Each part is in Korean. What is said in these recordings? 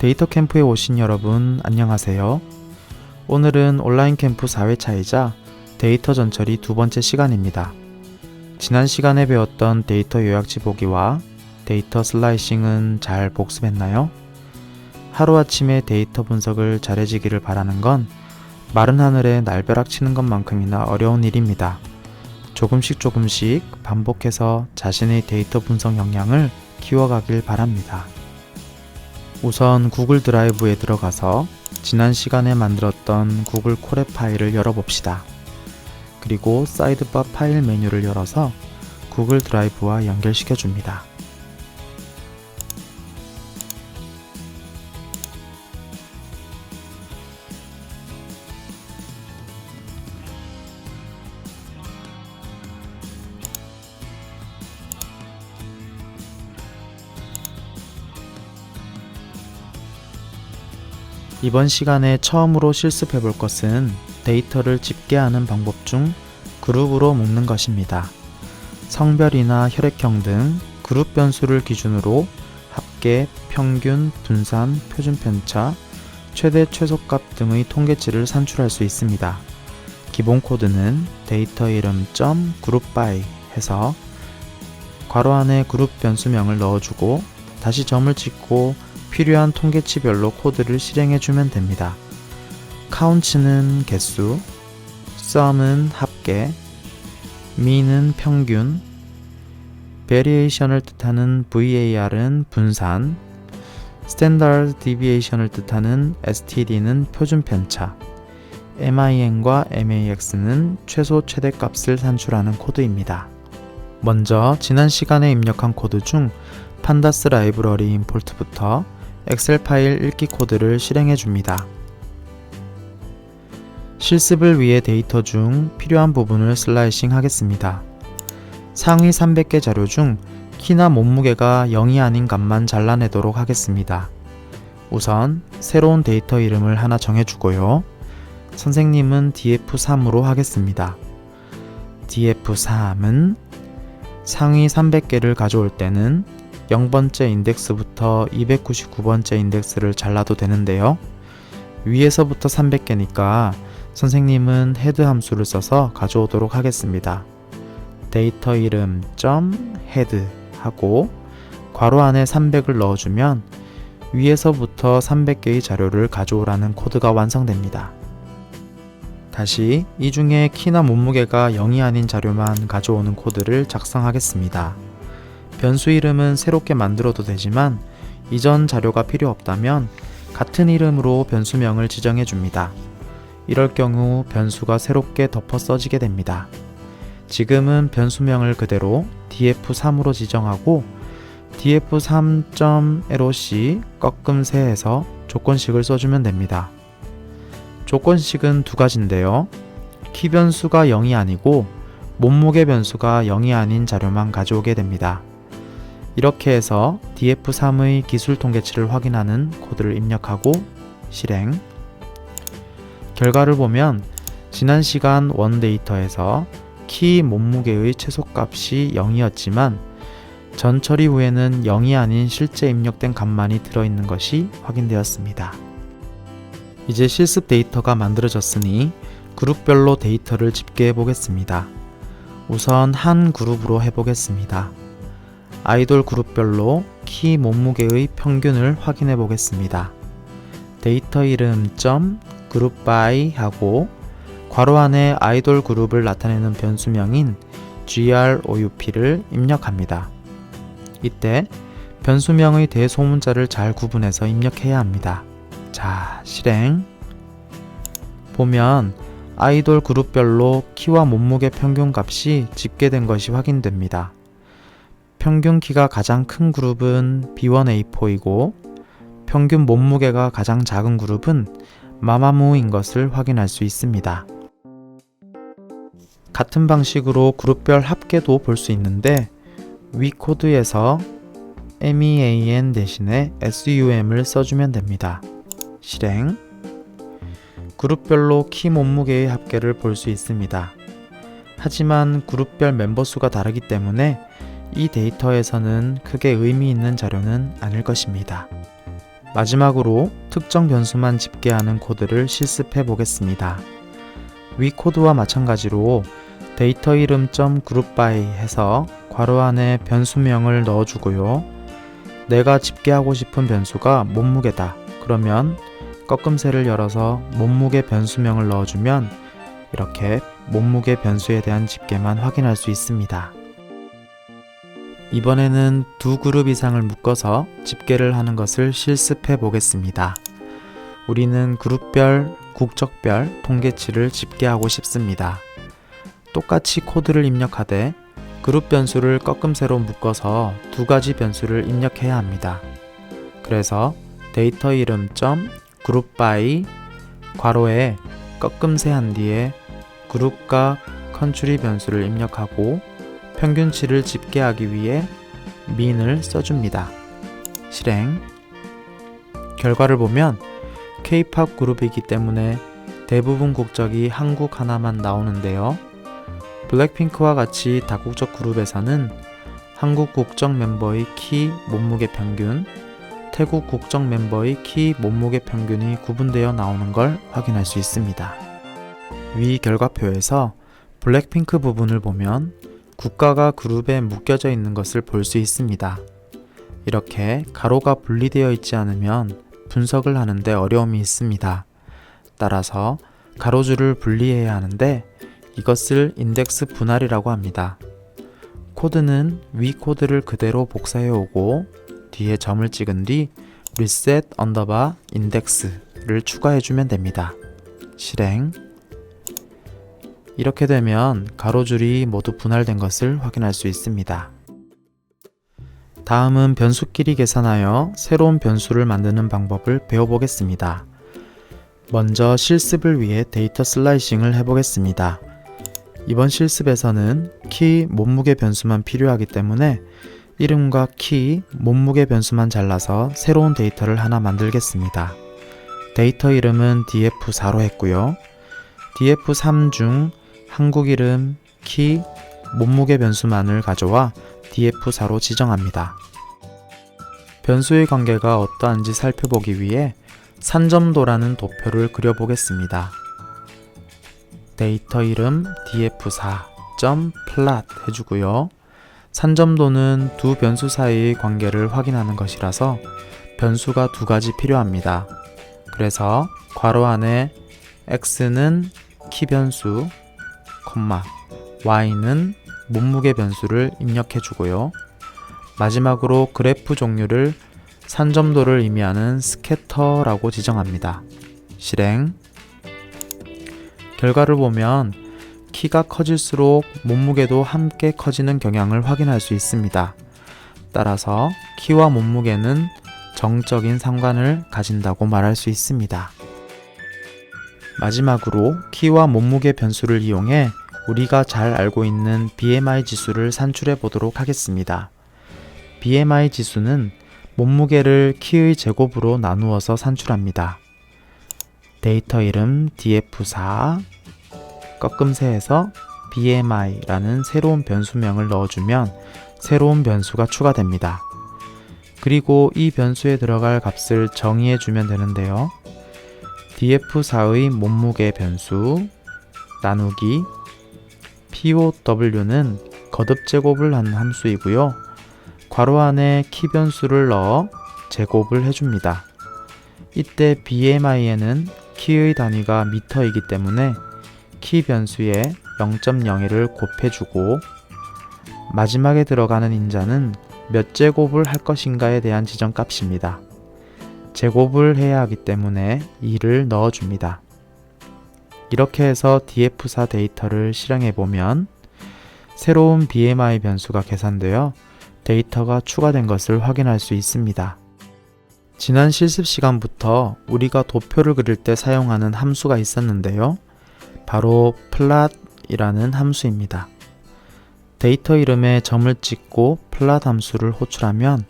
데이터 캠프에 오신 여러분 안녕하세요. 오늘은 온라인 캠프 4회차이자 데이터 전처리 두 번째 시간입니다. 지난 시간에 배웠던 데이터 요약지 보기와 데이터 슬라이싱은 잘 복습했나요? 하루아침에 데이터 분석을 잘해지기를 바라는 건 마른 하늘에 날벼락 치는 것만큼이나 어려운 일입니다. 조금씩 반복해서 자신의 데이터 분석 역량을 키워가길 바랍니다. 우선 구글 드라이브에 들어가서 지난 시간에 만들었던 구글 콜앱 파일을 열어봅시다. 그리고 사이드바 파일 메뉴를 열어서 구글 드라이브와 연결시켜 줍니다. 이번 시간에 처음으로 실습해 볼 것은 데이터를 집계하는 방법 중 그룹으로 묶는 것입니다. 성별이나 혈액형 등 그룹 변수를 기준으로 합계, 평균, 분산, 표준 편차, 최대 최소값 등의 통계치를 산출할 수 있습니다. 기본 코드는 데이터 이름 .groupby 해서 괄호 안에 그룹 변수명을 넣어주고 다시 점을 찍고 필요한 통계치별로 코드를 실행해주면 됩니다. count는 개수, sum은 합계, mean은 평균, variation을 뜻하는 var은 분산, standard deviation을 뜻하는 std는 표준 편차, min과 max는 최소 최대 값을 산출하는 코드입니다. 먼저 지난 시간에 입력한 코드 중 판다스 라이브러리 임포트부터 엑셀 파일 읽기 코드를 실행해 줍니다. 실습을 위해 데이터 중 필요한 부분을 슬라이싱 하겠습니다. 상위 300개 자료 중 키나 몸무게가 0이 아닌 값만 잘라내도록 하겠습니다. 우선 새로운 데이터 이름을 하나 정해주고요. 선생님은 df3으로 하겠습니다. df3은 상위 300개를 가져올 때는 0번째 인덱스부터 299번째 인덱스를 잘라도 되는데요. 위에서부터 300개니까 선생님은 헤드 함수를 써서 가져오도록 하겠습니다. 데이터 이름 .head 하고 괄호 안에 300을 넣어주면 위에서부터 300개의 자료를 가져오라는 코드가 완성됩니다. 다시 이 중에 키나 몸무게가 0이 아닌 자료만 가져오는 코드를 작성하겠습니다. 변수 이름은 새롭게 만들어도 되지만 이전 자료가 필요 없다면 같은 이름으로 변수명을 지정해 줍니다. 이럴 경우 변수가 새롭게 덮어 써지게 됩니다. 지금은 변수명을 그대로 df3으로 지정하고 df3.loc 꺾음세해서 조건식을 써주면 됩니다. 조건식은 두 가지인데요. 키 변수가 0이 아니고 몸무게 변수가 0이 아닌 자료만 가져오게 됩니다. 이렇게 해서 df3의 기술 통계치를 확인하는 코드를 입력하고 실행. 결과를 보면 지난 시간 원데이터에서 키 몸무게의 최소값이 0이었지만 전 처리 후에는 0이 아닌 실제 입력된 값만이 들어있는 것이 확인되었습니다. 이제 실습 데이터가 만들어졌으니 그룹별로 데이터를 집계해 보겠습니다. 우선 한 그룹으로 해보겠습니다. 아이돌 그룹별로 키 몸무게의 평균을 확인해 보겠습니다. 데이터 이름 .groupby 하고 괄호 안에 아이돌 그룹을 나타내는 변수명인 group를 입력합니다. 이때 변수명의 대소문자를 잘 구분해서 입력해야 합니다. 자, 실행. 보면 아이돌 그룹별로 키와 몸무게 평균 값이 집계된 것이 확인됩니다. 평균 키가 가장 큰 그룹은 B1A4이고 평균 몸무게가 가장 작은 그룹은 마마무인 것을 확인할 수 있습니다. 같은 방식으로 그룹별 합계도 볼 수 있는데 위 코드에서 mean 대신에 sum을 써주면 됩니다. 실행. 그룹별로 키 몸무게의 합계를 볼 수 있습니다. 하지만 그룹별 멤버 수가 다르기 때문에 이 데이터에서는 크게 의미 있는 자료는 아닐 것입니다. 마지막으로 특정 변수만 집계하는 코드를 실습해 보겠습니다. 위 코드와 마찬가지로 데이터 이름 .groupby 해서 괄호 안에 변수명을 넣어주고요. 내가 집계하고 싶은 변수가 몸무게다. 그러면 꺾음새를 열어서 몸무게 변수명을 넣어주면 이렇게 몸무게 변수에 대한 집계만 확인할 수 있습니다. 이번에는 두 그룹 이상을 묶어서 집계를 하는 것을 실습해 보겠습니다. 우리는 그룹별, 국적별 통계치를 집계하고 싶습니다. 똑같이 코드를 입력하되 그룹 변수를 꺾음새로 묶어서 두 가지 변수를 입력해야 합니다. 그래서 데이터 이름 .groupby 괄호에 꺾음새 한 뒤에 그룹과 컨트리 변수를 입력하고 평균치를 집계하기 위해 min을 써줍니다. 실행. 결과를 보면 K-POP 그룹이기 때문에 대부분 국적이 한국 하나만 나오는데요. 블랙핑크와 같이 다국적 그룹에서는 한국 국적 멤버의 키, 몸무게 평균, 태국 국적 멤버의 키, 몸무게 평균이 구분되어 나오는 걸 확인할 수 있습니다. 위 결과표에서 블랙핑크 부분을 보면 국가가 그룹에 묶여져 있는 것을 볼 수 있습니다. 이렇게 가로가 분리되어 있지 않으면 분석을 하는데 어려움이 있습니다. 따라서 가로줄을 분리해야 하는데 이것을 인덱스 분할이라고 합니다. 코드는 위 코드를 그대로 복사해 오고 뒤에 점을 찍은 뒤 reset underbar index를 추가해 주면 됩니다. 실행. 이렇게 되면 가로줄이 모두 분할된 것을 확인할 수 있습니다. 다음은 변수끼리 계산하여 새로운 변수를 만드는 방법을 배워보겠습니다. 먼저 실습을 위해 데이터 슬라이싱을 해보겠습니다. 이번 실습에서는 키, 몸무게 변수만 필요하기 때문에 이름과 키, 몸무게 변수만 잘라서 새로운 데이터를 하나 만들겠습니다. 데이터 이름은 df4로 했고요. df3 중 한국 이름, 키, 몸무게 변수만을 가져와 df4로 지정합니다. 변수의 관계가 어떠한지 살펴보기 위해 산점도라는 도표를 그려보겠습니다. 데이터 이름 df4.plot 해주고요. 산점도는 두 변수 사이의 관계를 확인하는 것이라서 변수가 두 가지 필요합니다. 그래서 괄호 안에 x는 키 변수, y는 몸무게 변수를 입력해 주고요. 마지막으로 그래프 종류를 산점도를 의미하는 스캐터라고 지정합니다. 실행. 결과를 보면 키가 커질수록 몸무게도 함께 커지는 경향을 확인할 수 있습니다. 따라서 키와 몸무게는 정적인 상관을 가진다고 말할 수 있습니다. 마지막으로 키와 몸무게 변수를 이용해 우리가 잘 알고 있는 BMI 지수를 산출해 보도록 하겠습니다. BMI 지수는 몸무게를 키의 제곱으로 나누어서 산출합니다. 데이터 이름 df4 꺾음새에서 BMI라는 새로운 변수명을 넣어주면 새로운 변수가 추가됩니다. 그리고 이 변수에 들어갈 값을 정의해 주면 되는데요. df4의 몸무게 변수 나누기 POW는 거듭 제곱을 하는 함수이고요. 괄호 안에 키 변수를 넣어 제곱을 해줍니다. 이때 BMI에는 키의 단위가 미터이기 때문에 키 변수에 0.01을 곱해주고 마지막에 들어가는 인자는 몇 제곱을 할 것인가에 대한 지정값입니다. 제곱을 해야 하기 때문에 2를 넣어줍니다. 이렇게 해서 df4 데이터를 실행해보면 새로운 BMI 변수가 계산되어 데이터가 추가된 것을 확인할 수 있습니다. 지난 실습 시간부터 우리가 도표를 그릴 때 사용하는 함수가 있었는데요. 바로 plot이라는 함수입니다. 데이터 이름에 점을 찍고 plot 함수를 호출하면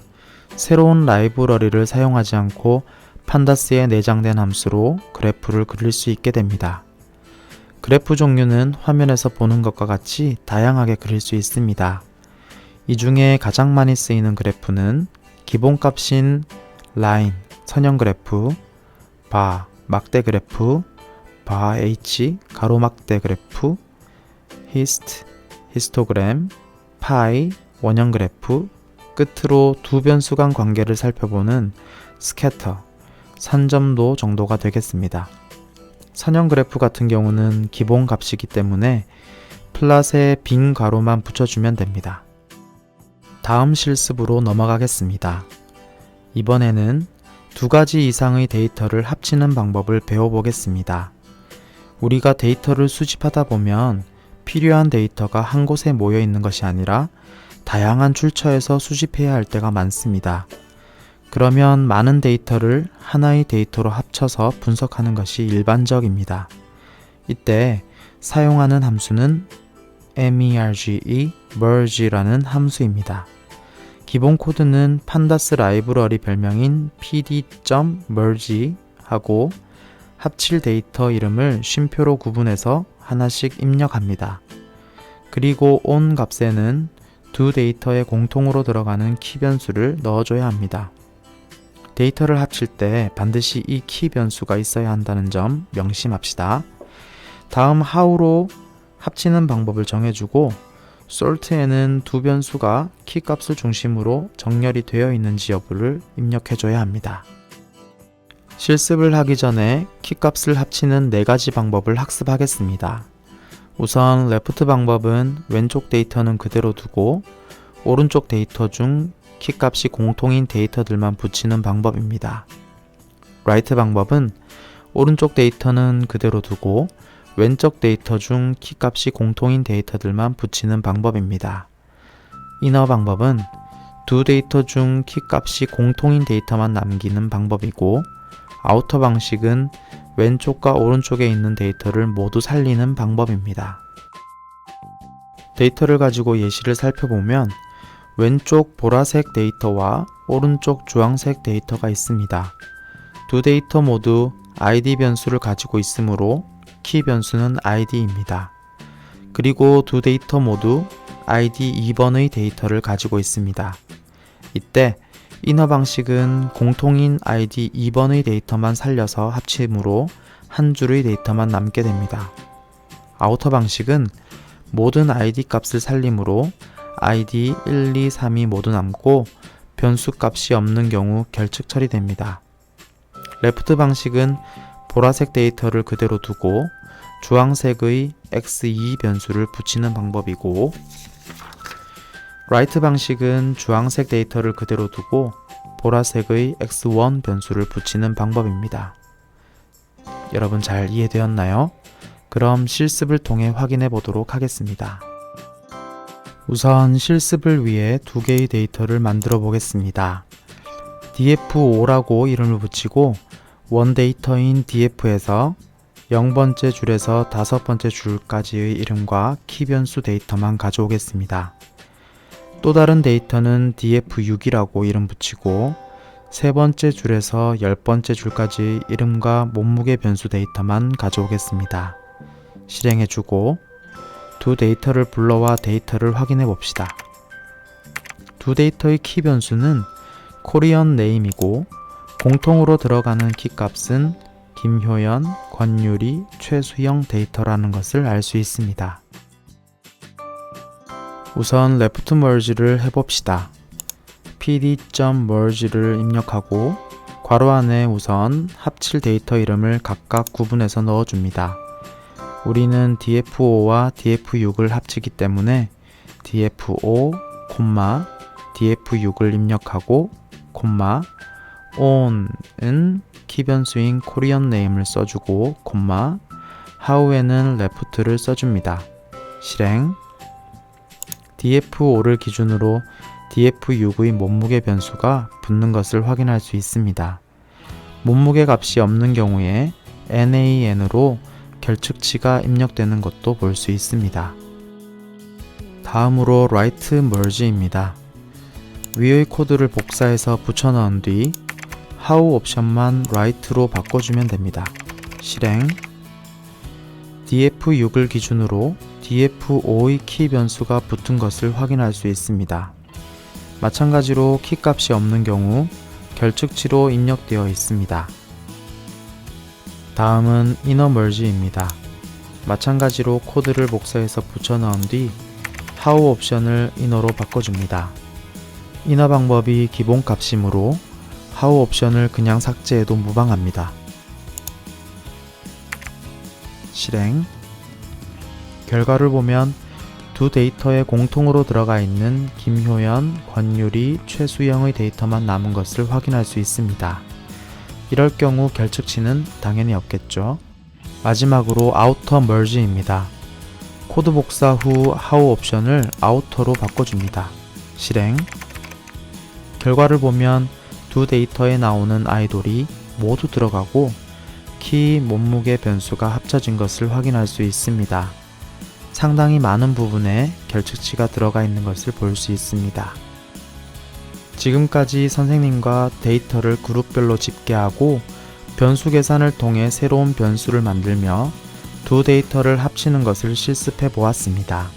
새로운 라이브러리를 사용하지 않고 판다스에 내장된 함수로 그래프를 그릴 수 있게 됩니다. 그래프 종류는 화면에서 보는 것과 같이 다양하게 그릴 수 있습니다. 이 중에 가장 많이 쓰이는 그래프는 기본값인 라인, 선형 그래프, 바 막대 그래프, 바 H 가로막대 그래프, 히스트 히스토그램, 파이 원형 그래프, 끝으로 두 변수 간 관계를 살펴보는 스캐터 산점도 정도가 되겠습니다. 선형 그래프 같은 경우는 기본 값이기 때문에 플랫에 빈 괄호만 붙여주면 됩니다. 다음 실습으로 넘어가겠습니다. 이번에는 두 가지 이상의 데이터를 합치는 방법을 배워보겠습니다. 우리가 데이터를 수집하다 보면 필요한 데이터가 한 곳에 모여 있는 것이 아니라 다양한 출처에서 수집해야 할 때가 많습니다. 그러면 많은 데이터를 하나의 데이터로 합쳐서 분석하는 것이 일반적입니다. 이때 사용하는 함수는 merge라는 함수입니다. 기본 코드는 판다스 라이브러리 별명인 pd.merge 하고 합칠 데이터 이름을 쉼표로 구분해서 하나씩 입력합니다. 그리고 on 값에는 두 데이터에 공통으로 들어가는 키 변수를 넣어줘야 합니다. 데이터를 합칠 때 반드시 이 키 변수가 있어야 한다는 점 명심합시다. 다음 how로 합치는 방법을 정해주고 sort에는 두 변수가 키 값을 중심으로 정렬이 되어 있는지 여부를 입력해줘야 합니다. 실습을 하기 전에 키 값을 합치는 네 가지 방법을 학습하겠습니다. 우선 레프트 방법은 왼쪽 데이터는 그대로 두고 오른쪽 데이터 중 키 값이 공통인 데이터들만 붙이는 방법입니다. 라이트 방법은 오른쪽 데이터는 그대로 두고 왼쪽 데이터 중 키 값이 공통인 데이터들만 붙이는 방법입니다. 이너 방법은 두 데이터 중 키 값이 공통인 데이터만 남기는 방법이고 아우터 방식은 왼쪽과 오른쪽에 있는 데이터를 모두 살리는 방법입니다. 데이터를 가지고 예시를 살펴보면 왼쪽 보라색 데이터와 오른쪽 주황색 데이터가 있습니다. 두 데이터 모두 id 변수를 가지고 있으므로 키 변수는 id입니다. 그리고 두 데이터 모두 id 2번의 데이터를 가지고 있습니다. 이때 이너 방식은 공통인 id 2번의 데이터만 살려서 합치므로 한 줄의 데이터만 남게 됩니다. 아우터 방식은 모든 id 값을 살림으로 id 1, 2, 3이 모두 남고 변수 값이 없는 경우 결측 처리됩니다. 레프트 방식은 보라색 데이터를 그대로 두고 주황색의 x2 변수를 붙이는 방법이고 라이트 방식은 주황색 데이터를 그대로 두고 보라색의 x1 변수를 붙이는 방법입니다. 여러분 잘 이해되었나요? 그럼 실습을 통해 확인해 보도록 하겠습니다. 우선 실습을 위해 두 개의 데이터를 만들어 보겠습니다. df5라고 이름을 붙이고 원 데이터인 df에서 0번째 줄에서 5번째 줄까지의 이름과 키 변수 데이터만 가져오겠습니다. 또 다른 데이터는 df6이라고 이름 붙이고 세 번째 줄에서 10번째 줄까지 이름과 몸무게 변수 데이터만 가져오겠습니다. 실행해주고 두 데이터를 불러와 데이터를 확인해 봅시다. 두 데이터의 키 변수는 코리안 네임이고 공통으로 들어가는 키 값은 김효연, 권유리, 최수영 데이터라는 것을 알 수 있습니다. 우선 레프트 머지를 해봅시다. pd.merge를 입력하고 괄호 안에 우선 합칠 데이터 이름을 각각 구분해서 넣어줍니다. 우리는 df5와 df6을 합치기 때문에 df5, df6을 입력하고 on은 키 변수인 코리안 네임을 써주고 how에는 left를 써줍니다. 실행 df5를 기준으로 df6의 몸무게 변수가 붙는 것을 확인할 수 있습니다. 몸무게 값이 없는 경우에 nan으로 결측치가 입력되는 것도 볼 수 있습니다. 다음으로 write merge입니다. 위의 코드를 복사해서 붙여넣은 뒤 how 옵션만 write로 바꿔주면 됩니다. 실행 df6을 기준으로 df5의 키 변수가 붙은 것을 확인할 수 있습니다. 마찬가지로 키 값이 없는 경우 결측치로 입력되어 있습니다. 다음은 이너 멀지입니다. 마찬가지로 코드를 복사해서 붙여 넣은 뒤 하우 옵션을 이너로 바꿔줍니다. 이너 방법이 기본 값이므로 하우 옵션을 그냥 삭제해도 무방합니다. 실행. 결과를 보면 두 데이터에 공통으로 들어가 있는 김효연, 권유리, 최수영의 데이터만 남은 것을 확인할 수 있습니다. 이럴 경우 결측치는 당연히 없겠죠. 마지막으로 아우터 멀지입니다. 코드 복사 후 하우 옵션을 아우터로 바꿔줍니다. 실행. 결과를 보면 두 데이터에 나오는 아이돌이 모두 들어가고 키, 몸무게 변수가 합쳐진 것을 확인할 수 있습니다. 상당히 많은 부분에 결측치가 들어가 있는 것을 볼 수 있습니다. 지금까지 선생님과 데이터를 그룹별로 집계하고 변수 계산을 통해 새로운 변수를 만들며 두 데이터를 합치는 것을 실습해 보았습니다.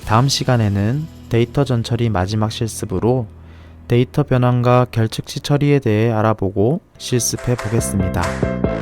다음 시간에는 데이터 전처리 마지막 실습으로 데이터 변환과 결측치 처리에 대해 알아보고 실습해 보겠습니다.